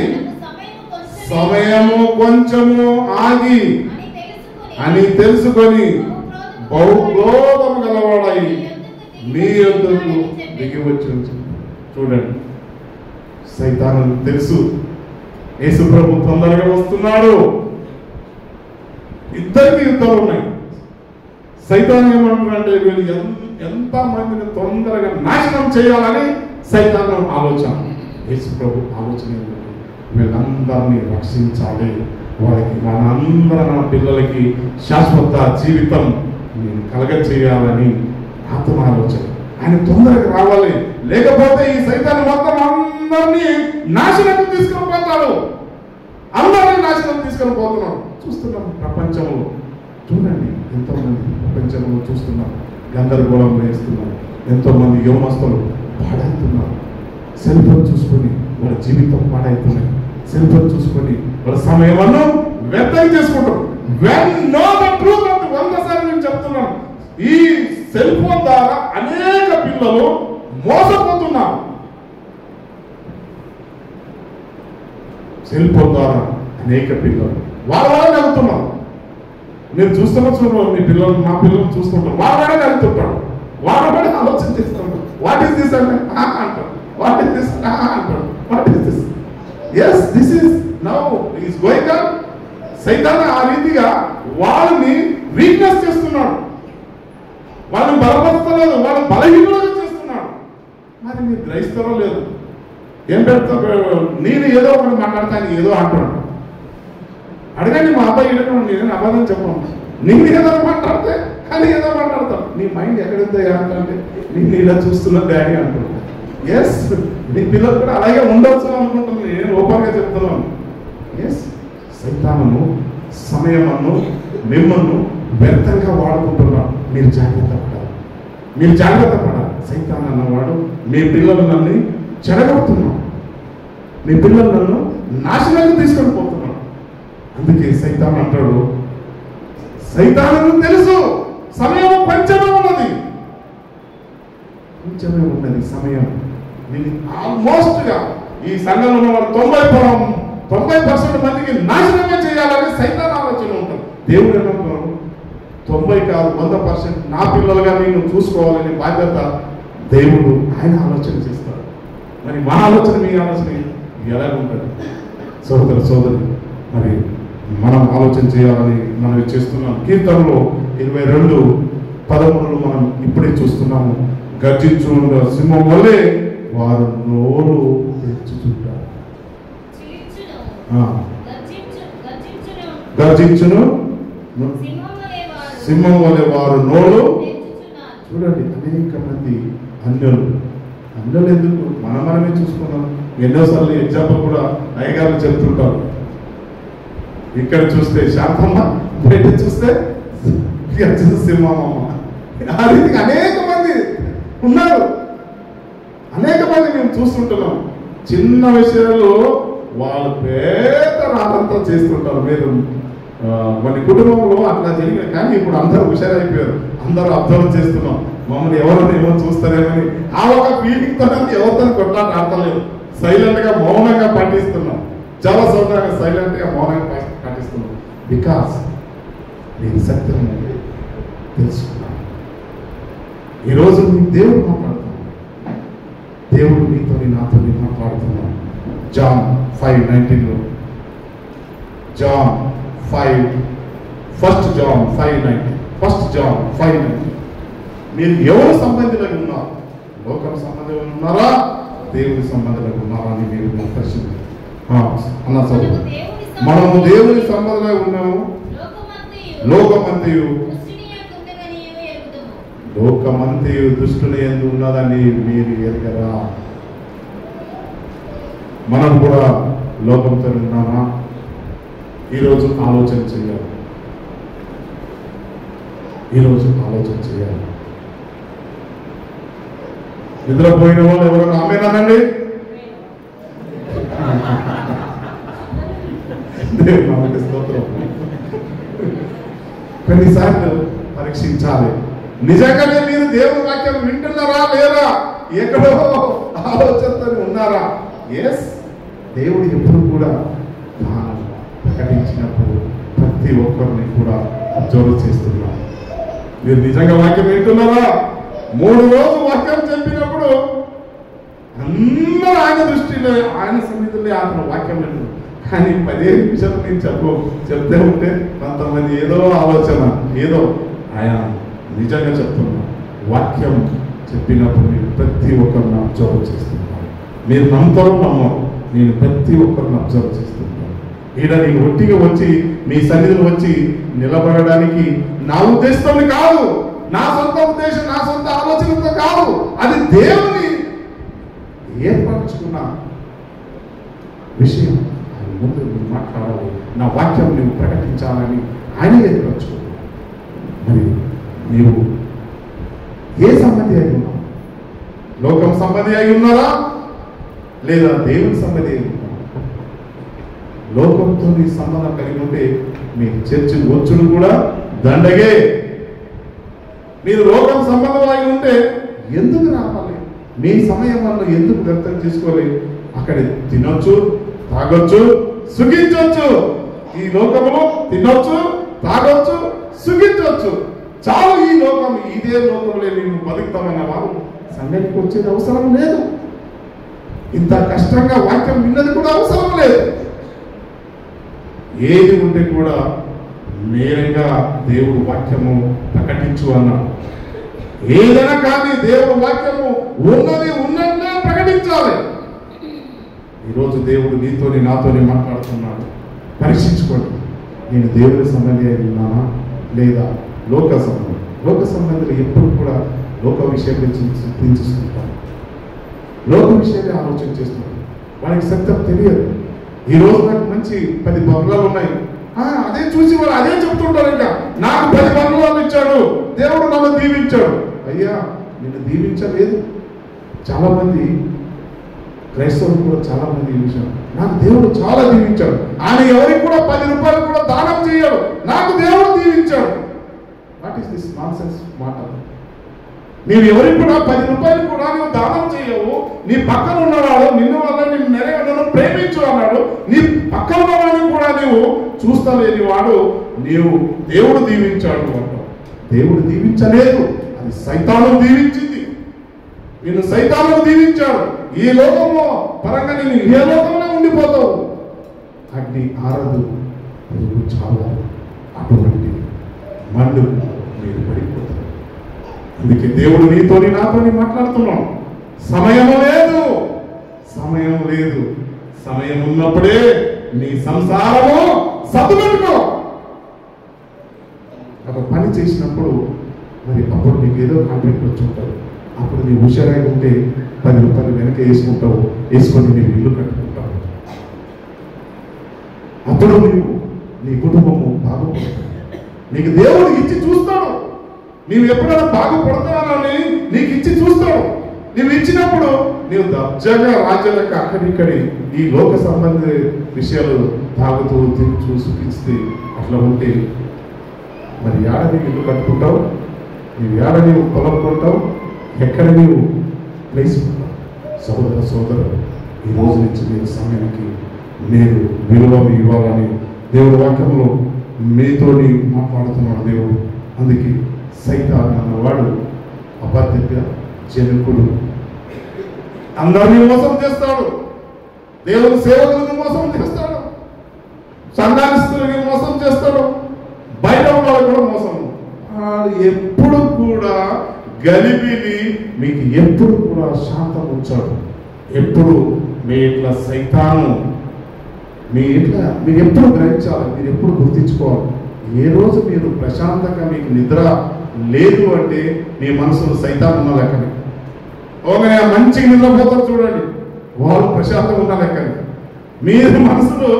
సమయము కొంచెము ఆగి అని తెలుసుకొని బహుక్రోధము గలవాడై మీ యొద్దకు దిగి వచ్చి. చూడండి, సైతాను తెలుసు యేసు ప్రభు తొందరగా వస్తున్నాడు. ఇద్దరికి యుద్ధాలు ఉన్నాయి. సైతాను ఏమంటున్నాడంటే వీళ్ళు ఎంత మందిని తొందరగా నాశనం చేయాలని సైతాను ఆలోచన. యేసు ప్రభు ఆలోచన వీళ్ళందరినీ రక్షించాలి, వాళ్ళకి మన పిల్లలకి శాశ్వత జీవితం కలగ చేయాలని ఆత్మ ఆలోచన. ఆయన తొందరగా రావాలి, లేకపోతే ఈ సైతాను మొత్తం అందరినీ నాశనం తీసుకొని పోతాడు. అందరినీ నాశనం తీసుకొని పోతున్నాడు. చూస్తున్నాం ప్రపంచంలో. చూడండి ఎంతోమంది ప్రపంచంలో చూస్తున్నాం గందరగోళం వేస్తున్నారు. ఎంతోమంది యవనస్తులు పాడవుతున్నారు. సెల్ ఫోన్ చూసుకొని వాళ్ళ జీవితం పాడవుతున్నాయి. సెల్ ఫోన్ చూసుకొని వాళ్ళ సమయమನ್ನು వ్యర్థం చేసుకుంటారు. వందసారి నేను చెప్తున్నాను, ఈ సెల్ ఫోన్ ద్వారా అనేక పిల్లలు మోసపోతున్నారు. సెల్ ఫోన్ ద్వారా అనేక పిల్లలు వాళ్ళనే వెళ్తున్నారు. మీరు చూస్తున్నారు, మీ పిల్లలు మా పిల్లలు చూస్తుంటారు. వాళ్ళనే వెళ్తుంటాడు, వాళ్ళనే ఆలోచన చేస్తుంటారు. వాట్ ఈస్ దిస్ అంటే అంటారు, వాట్ ఈస్ దిస్ అంటారు, what is this. Yes, this is now is going on. సైతాను ఆ రీతిగా వాళ్ళని వీక్నెస్ చేస్తున్నాడు, వాళ్ళని బలపరచలేదు, వాళ్ళని బలహీనులుగా చేస్తున్నాడు. మరి మీరు గ్రహిస్తారో లేదు. ఏం పెడతారు, నేను ఏదో ఒకటి మాట్లాడతాను, ఏదో అంటున్నాడు. అడగండి మా అబ్బాయి నేను అబద్ధం చెప్పను. నేను ఏదో మాట్లాడితే కానీ ఏదో మాట్లాడతాను. నీ మైండ్ ఎక్కడుందో అంటే నేను ఇలా చూస్తున్నా డాడీ అంటున్నాను. ఎస్, మీ పిల్లలు కూడా అలాగే ఉండొచ్చు అనుకుంటున్నాను. నేను ఓపెన్గా చెప్తున్నాను. ఎస్, సైతాను సమయమను మిమ్మల్ని వ్యర్థంగా వాడుకుంటున్నాడు. మీరు జాగ్రత్త పడాలి, మీరు జాగ్రత్త పడాలి. సైతాన్ అన్నవాడు మీ పిల్లలు నన్ను చెడగొడుతున్నాడు, మీ పిల్లలు నన్ను నాశనానికి తీసుకొని పోతున్నాడు. అందుకే సైతాన్ అంటాడు, సైతాను తెలుసు సమయం కొంచెమే ఉన్నది, కొంచెమే ఉన్నది సమయం. నేను ఆల్మోస్ట్ గా ఈ సంఘంలో ఉన్న వాళ్ళు 90% మందికి నాశనమే చేయాలని సైతాన్ ఆలోచన ఉంటుంది. దేవుడు ఏమంటున్నాడు, 90 కాదు 100% నా పిల్లలుగా నేను చూసుకోవాలనే బాధ్యత దేవుడు ఆయన ఆలోచన చేస్తాడు. మరి మా ఆలోచన మీ ఆలోచన ఎలా ఉంటుంది? సోదర సోదరి, మరి మనం ఆలోచన చేయాలని మనం చేస్తున్నాం. కీర్తనలో 22:13 మనం ఇప్పుడే చూస్తున్నాము. గర్జించు సింహం వల్లే వారు నోరు తెచ్చుచుంటారు. గర్జించును సింహం వలె వారు నోరు. చూడండి, అనేక మంది అన్యులు ఎందుకు మనమే చూసుకున్నాం. ఎన్నోసార్లు ఎగ్జాంపుల్ కూడా అయ్యగారు చెప్తుంటారు. ఇక్కడ చూస్తే శాంతమ్మ, బయట చూస్తే సింహమ్మ. ఆ రీతికి అనేక మంది ఉన్నారు. అనేక మంది మేము చూస్తుంటున్నాం. చిన్న విషయాల్లో వాళ్ళు పేద రాతంతా చేస్తుంటారు. మీరు కొన్ని కుటుంబంలో అట్లా జరిగిన, కానీ ఇప్పుడు అందరూ హుషారైపోయారు, అందరూ అబ్జర్వ్ చేస్తున్నాం, మమ్మల్ని ఎవరైనా ఏమో చూస్తారేమని ఆ ఒక ఫీలింగ్తో ఎవరితో కొట్లాట ఆడతలేదు. సైలెంట్గా మౌనంగా పాటిస్తున్నాం, చాలా సౌకర్యంగా సైలెంట్గా మౌనంగా పాటిస్తున్నాం. బికాస్ నేను సత్యం తెలుసుకున్నాను. ఈరోజు మీ దేవుడు మాట్లాడుతున్నాను, దేవుడు మీతో నాతో మాట్లాడుతున్నాను. జాన్ 5:19 జాన్ 5:19 మీరు ఎవరు సంబంధించి ఉన్నారు? లోకం సంబంధించి ఉన్నారా, దేవుని సంబంధించి ఉన్నారా అని మీరు అన్న చదువు. మనము దేవుని సంబంధంగా ఉన్నాము, లోకమంతయు దుష్టుని యందు ఉన్నదని మీరు ఎరగరా? మనం కూడా లోకంతో ఉన్నామా? ఈరోజు ఆలోచన చేయాలి, నిద్రపోయిన వాళ్ళు ఎవరైనా ఆమెనానండి? దేవునికి స్తోత్రం. కొన్నిసార్లు పరీక్షించాలి, నిజంగానే మీరు దేవుని వాక్యం వింటున్నారా లేదా, ఎక్కడో ఆలోచనతో ఉన్నారా? ఎస్, దేవుడు ఎప్పుడు కూడా ప్రకటించినప్పుడు ప్రతి ఒక్కరిని కూడా అబ్జర్వ్ చేస్తున్నారు. మీరు నిజంగా వాక్యం వింటున్నారా? 3 రోజులు వాక్యం చెప్పినప్పుడు అందరూ ఆయన దృష్టిలో, ఆయన సన్నిధిలో ఆయన వాక్యం వింటున్నారు. కానీ 15 నిమిషాలు నేను చెప్తే ఉంటే కొంతమంది ఏదో ఆలోచన, ఏదో ఆయన నిజంగా చెప్తున్నా. వాక్యం చెప్పినప్పుడు నేను ప్రతి ఒక్కరిని అబ్జర్వ్ చేస్తున్నాను. మీరు నమ్ముతారో నమ్మరు, నేను ప్రతి ఒక్కరిని అబ్జర్వ్ చేస్తున్నాను. ఈడ నేను ఒట్టిగా వచ్చి మీ సన్నిధిలో వచ్చి నిలబడడానికి నా ఉద్దేశంతో కాదు, నా సొంత ఉద్దేశం, నా సొంత ఆలోచనతో కాదు, అది దేవుని ఏర్పరచుకున్న విషయం. ఆయన ముందు నువ్వు మాట్లాడాలి, నా వాక్యం నువ్వు ప్రకటించాలని ఆయన ఏర్పరచుకున్నావు. మరి నీవు ఏ సంబంధి అయి ఉన్నావు? లోకం సంబంధి అయి ఉన్నారా, లేదా దేవుని సంబంధి అయి ఉన్నారా? లోకంతో నీ సంబంధం కలిగి ఉంటే మీకు చర్చి వచ్చును కూడా దండగే. మీరు లోకం సంబంధం అయి ఉంటే ఎందుకు రావాలి? మీ సమయం వల్ల ఎందుకు వ్యర్థం చేసుకోవాలి? అక్కడ తినొచ్చు, తాగొచ్చు, సుఖించవచ్చు. ఈ లోకములో తినొచ్చు, తాగొచ్చు, సుఖించవచ్చు. చాలు ఈ లోకం, ఇదే లోకంలో నేను బతుకుతామన్న వారు సంఘానికి వచ్చేది అవసరం లేదు. ఇంత కష్టంగా వాక్యం విన్నది కూడా అవసరం లేదు. ఏది ఉంటే కూడా నేరుగా దేవుడు వాక్యము ప్రకటించు అన్నాడు. ఏదైనా కానీ దేవుడు వాక్యము ఉన్నది ఉన్నట్లే ప్రకటించాలి. ఈరోజు దేవుడు నీతోని నాతోని మాట్లాడుతున్నాడు. పరీక్షించుకోండి, నేను దేవుని సంబంధి అయి ఉన్నానా లేదా లోక సంబంధం? లోక సంబంధులు ఎప్పుడు కూడా లోక విషయాన్ని చింతిస్తుంటారు, లోక విషయాన్ని ఆలోచన చేస్తున్నారు. వాళ్ళకి సత్యం తెలియదు. ఈ రోజు నాకు మంచి 10 బంగ్లాలు ఉన్నాయి, అదే చూసి వాళ్ళు అదే చెప్తుంటారు. ఇంకా నాకు 10 బంగ్లాలు ఇచ్చాడు దేవుడు, నన్ను దీవించాడు. అయ్యా, నిన్ను దీవించలేదు. చాలా మంది క్రైస్తవులు కూడా చాలా మంది ఈ విషయం, నాకు దేవుడు చాలా దీవించాడు, ఆయన ఎవరికి కూడా 10 రూపాయలు కూడా దానం చేయడు, నాకు దేవుడు దీవించాడు. వాట్ ఈస్ దిస్ నాన్సెన్స్ మాట? నీవు ఎవరికి కూడా 10 రూపాయలు కూడా నువ్వు దానం చేయవు. నీ పక్కన ఉన్నవాడు నిన్ను వల్ల నిన్ను నెరవేరను ప్రేమించు అన్నాడు. నీ పక్కన ఉన్నవాడిని కూడా నీవు చూస్తలేని వాడు నీవు దేవుడు దీవించాడు అంటావు. దేవుడు దీవించలేదు, అది సైతాను దీవించింది. నిన్ను సైతాను దీవించాడు. ఈ లోకంలో పరంగా నేను ఏ లోకంలో ఉండిపోతావు. అగ్ని ఆరదు, పురుగు చావదు, అటువంటి మండు మీరు పడిపోతారు. అందుకే దేవుడు నీతోని నాతోని మాట్లాడుతున్నాం. సమయం లేదు, సమయం లేదు. సమయం ఉన్నప్పుడే నీ సంసారము సర్దుపెట్టుకో. ఒక పని చేసినప్పుడు మరి అప్పుడు నీకు ఏదో కాంట్రాక్ట్ వచ్చి ఉంటారు. అప్పుడు నీ హుషారాయి ఉంటే 10 రూపాయలు వెనక వేసుకుంటావు, వేసుకొని నీవు ఇల్లు కట్టుకుంటావు. అప్పుడు నీ కుటుంబము బాగుపడుతుంది. నీకు దేవుడు ఇచ్చి చూస్తాడు. నీవు ఎప్పుడైనా బాగుపడతావని నీకు ఇచ్చి చూస్తాడు. నువ్వు ఇచ్చినప్పుడు నీవు దర్జాగా రాజ్యాలకు అక్కడిక్కడి ఈ లోక సంబంధ విషయాలు తాగుతూ తిరుగుతూ చూపిస్తే అట్లా ఉంటే మరి ఏడ నీవు ఇల్లు కట్టుకుంటావు, నీవు ఏడ నీవు పొలం కొంటావు, ఎక్కడ నీవు ప్లేస్ ఉంటావు? సోదర సోదరు, ఈ రోజు నుంచి మీరు సమయానికి మీరు విలువ ఇవ్వాలని దేవుడి వాక్యంలో మీతోని మాట్లాడుతున్నాడు దేవుడు. అందుకే సైతాన్ అన్నవాడు అబద్ధిక జనకుడు, అందరినీ మోసం చేస్తాడు, దేవుని సేవకులను మోసం చేస్తాడు, సంఘానిస్తులని మోసం చేస్తాడు, బయట వాళ్ళకు కూడా మోసం. ఎప్పుడు కూడా గలిబిలి మీకు ఎప్పుడు కూడా శాంతం ఉంచాడు. ఎప్పుడు మీ ఇట్లా సైతాను మీ ఇట్లా మీరు ఎప్పుడు గ్రహించాలి, మీరు ఎప్పుడు గుర్తించుకోవాలి. ఏ రోజు మీరు ప్రశాంతంగా మీకు నిద్ర లేదు అంటే మీ మనసులో సైతాన్ ఉన్న లెక్కని. ఓకే, మంచిగా నిద్రపోతారు చూడండి, వాళ్ళు ప్రశాంతంగా ఉన్న లెక్కని. మీరు మనసులో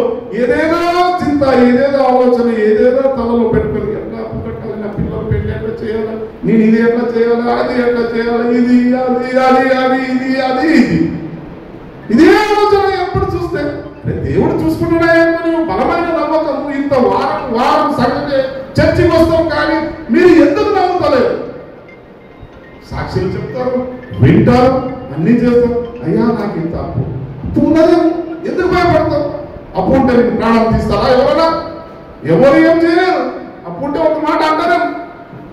ఏదేదో చింత, ఏదేదో ఆలోచన, ఏదేదో తలలో పెట్టుకొని ఎట్లా పుట్టకాలి, నా పిల్లలు పెళ్లి ఎట్లా చేయాలి, నేను ఇది ఎట్లా చేయాలి, అది ఎట్లా చేయాలి, ఇది అది అది అది ఇది అది ఇది ఇదే ఆలోచన ఎప్పుడు చూస్తే దేవుడు చూసుకుంటున్నాయేమో బలమైన నమ్మకం. ఇంత వారం సంగతి చర్చికి వస్తాం కానీ మీరు ఎందుకు నమ్ముతలేరు? సాక్షులు చెప్తారు, వింటారు, అన్ని చేస్తారు. అయ్యా నాకు ఇంత అప్పు ఉన్నదే, ఎందుకు భయపడతావు? అప్పు ఉంటే నీకు ప్రాణం తీస్తారా ఎవరైనా? ఎవరు ఏం చేయలేరు. అప్పు ఉంటే ఒక మాట అంటారు,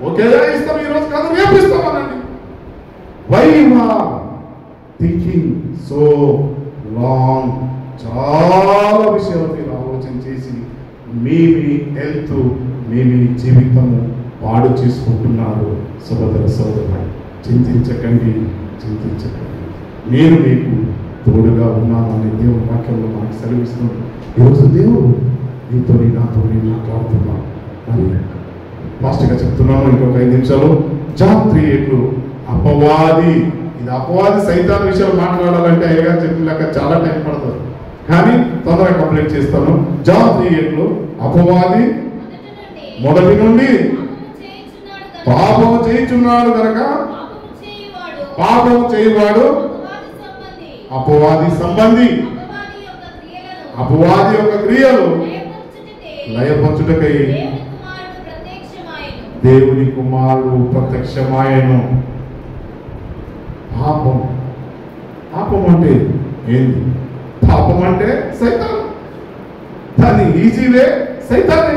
ఒకేలా ఇస్తాం, ఈరోజు కాదు రేపు ఇస్తామనండి. Why are thinking so long? చాలా విషయాలు మీరు ఆలోచన చేసి మీ హెల్త్, మీ జీవితము పాడు చేసుకుంటున్నారు. సోదర సోదరు, చింతించకండి, చింతించకండి, నేను మీకు తోడుగా ఉన్నాను అని దేవుని వాక్యంలో మనకు సెలవిస్తుంది. ఈరోజు దేవుడు నీతో నాతో మాట్లాడుతున్నాను. మరి ఫాస్ట్గా చెప్తున్నాను, ఇంకొక 5 నిమిషాలు. జాత్రియలు అపవాది, ఇది అపవాది సైతాన్ విషయాలు మాట్లాడాలంటే అయ్యగా చెప్పినాక చాలా టైం పడుతుంది, కానీ తొందరగా కంప్లీట్ చేస్తాను. జాతీయులు అపవాది మొదటి నుండి పాపము చేయుచున్నాడు కనుక పాపము చేయువాడు అపవాది సంబంధి, అపవాది యొక్క క్రియలు లయపరచుటకై దేవుని కుమారుడు ప్రత్యక్షమాయను. పాపం, పాపం అంటే ఏంది? పాపం అంటే సైతాన్, దాన్ని ఈజీవే సైతాన్ని.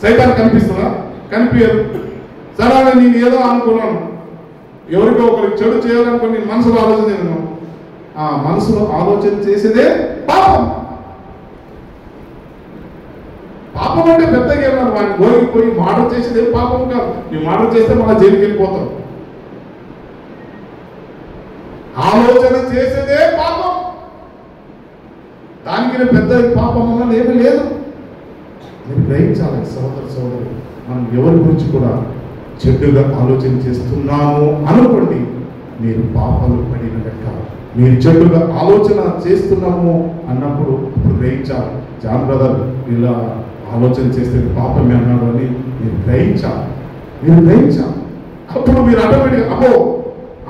సైతాన్ కనిపిస్తుందా? కనిపించదు. సరే నేను ఏదో అనుకున్నాను, ఎవరికో ఒకరికి చెడు చేయాలనుకుని నేను మనసులో ఆలోచన చేస్తున్నాను. ఆ మనసులో ఆలోచన చేసేదే పాపం. పాపం అంటే పెద్దగా ఏమన్నా వాడిని గోరికిపోయి మర్డర్ చేసేదే పాపం కాదు. నువ్వు మర్డర్ చేస్తే మళ్ళీ జైలుకి వెళ్ళిపోతావు. ఆలోచన చేసేదే పాపం. దానికి పెద్ద పాపం అన్నది ఏమీ లేదు. మీరు గ్రహించాలి సోదర సోదరు, మనం ఎవరి గురించి కూడా చెడ్డుగా ఆలోచన చేస్తున్నాము అనుకోండి, మీరు పాపాలు పడిన లెక్క. మీరు చెడ్డుగా ఆలోచన చేస్తున్నాము అన్నప్పుడు ఇప్పుడు గ్రహించాలి. జాన్ బ్రదర్ ఇలా ఆలోచన చేస్తే పాపమే అన్నాడు అని మీరు గ్రహించాలి. మీరు గ్రహించాలి. అప్పుడు మీరు ఆటోమేటిక్గా అబ్బో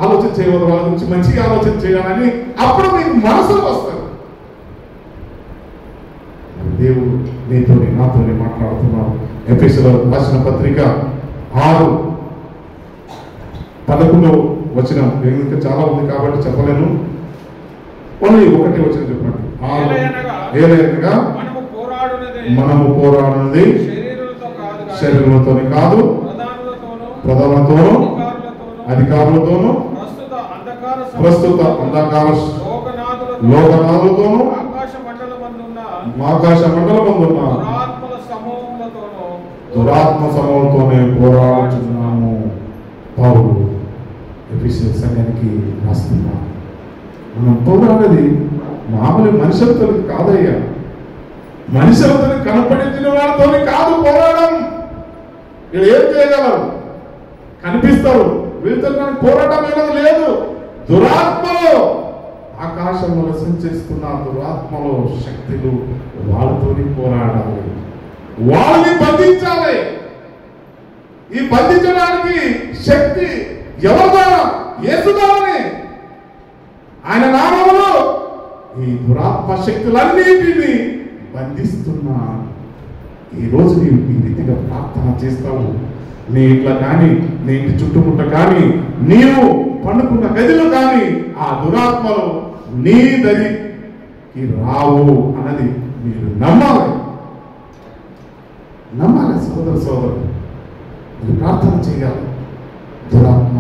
ఆలోచన చేయవద్దు, వాళ్ళ గురించి మంచిగా ఆలోచన చేయాలని అప్పుడు మీకు మనసులో వస్తారు. దేవుడు నీతో నాతో మాట్లాడుతున్నాడు. ఎఫెసీయుల రాసిన పత్రిక 6:11 వచనం. ఇంకా చాలా ఉంది కాబట్టి చెప్పలేను, ఓన్లీ ఒకటి వచనం చెప్పండి. ఏలయనగా మనము పోరాడునది శరీరులతో కాదు, ప్రధానులతోనూ అధికారులతోనూ ప్రస్తుత అంధకార లోకనాథులతోనూ ఆకాశ మండలమందున్న దురాత్మ సమూహంతోనే పోరాడుతున్నాము. పౌలు ఎఫెసీయుల సంఘానికి రాస్తున్నాం. మనం పోరాడేది మామూలు మనుషులతో కాదయ్యా, మనుషులతో కనపడించిన వాళ్ళతో కాదు పోరాటం. వీళ్ళు ఏం చేయగలరు? కనిపిస్తారు, వీళ్ళతో పోరాటం ఏమీ లేదు. దురాత్మలో ఆకాశంలో సంచరిస్తున్న దురాత్మలో శక్తులు వాళ్ళతో పోరాడాలి, వాళ్ళని బంధించాలి. ఈ బంధించడానికి శక్తి ఎవరి ద్వారా? యేసు ద్వారానే. ఆయన నామములో ఈ దురాత్మ శక్తులన్నిటినీ బంధిస్తున్నా. ఈరోజు నీవు ఈ రీతిగా ప్రార్థన చేస్తావు. నీ ఇంట్లో కానీ, నీ ఇంటి చుట్టుముట్ట కానీ, నీవు పండుకున్న గదిలో కానీ ఆ దురాత్మలు నీ దరికి రావు అన్నది మీరు నమ్మాలి. సోదర సోదరులు, మీరు ప్రార్థన చేయాలి. దురాత్మ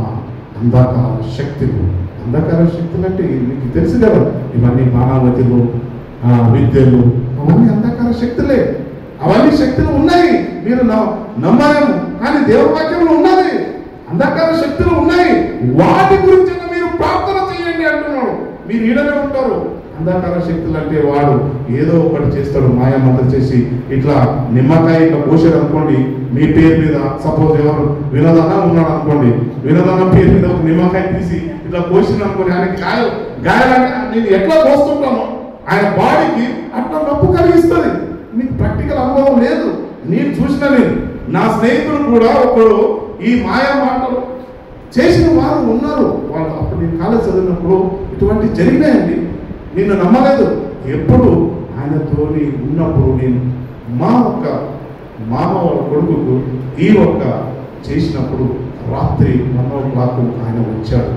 అంధకార శక్తులు అంటే మీకు తెలుసు కదా, ఇవన్నీ మానవతిలు, విద్యలు, అవన్నీ అంధకార శక్తులే. అవన్నీ శక్తులు ఉన్నాయి, మీరు నమ్మలేము. కానీ దేవుని వాక్యంలో ఉన్నది, అంధకార శక్తులు ఉన్నాయి. వాటి గురించి మీరు ప్రార్థన చేయండి అంటున్నాడు. మీరు ఈడనే ఉంటారు. అంధకార శక్తులు అంటే వాడు ఏదో ఒకటి చేస్తాడు, మాయామంత్రం చేసి. ఇట్లా నిమ్మకాయ ఇట్లా పోసాడు అనుకోండి, మీ పేరు మీద సపోజ్ ఎవరు వినోదన్న ఉన్నాడు అనుకోండి, వినోదన్న పేరు మీద ఒక నిమ్మకాయ తీసి ఇట్లా పోసింది అనుకోండి, ఆయనకి గాయాలంటే నేను ఎట్లా పోస్తుంటానో ఆయన బాడీకి అట్లా నొప్పు కలిగిస్తుంది. మీకు ప్రాక్టికల్ అనుభవం లేదు, నేను చూసిన. నేను నా స్నేహితులు కూడా ఒకడు ఈ మాయా మాటలు చేసిన వారు ఉన్నారు. వాళ్ళు అప్పుడు నేను కాలేజ్ చదివినప్పుడు ఇటువంటి జరిగినాయండి. నిన్ను నమ్మలేదు. ఎప్పుడు ఆయనతోని ఉన్నప్పుడు నేను మామ వాళ్ళ కొడుకుకు ఈ చేసినప్పుడు రాత్రి 1 o'clock ఆయన వచ్చాడు.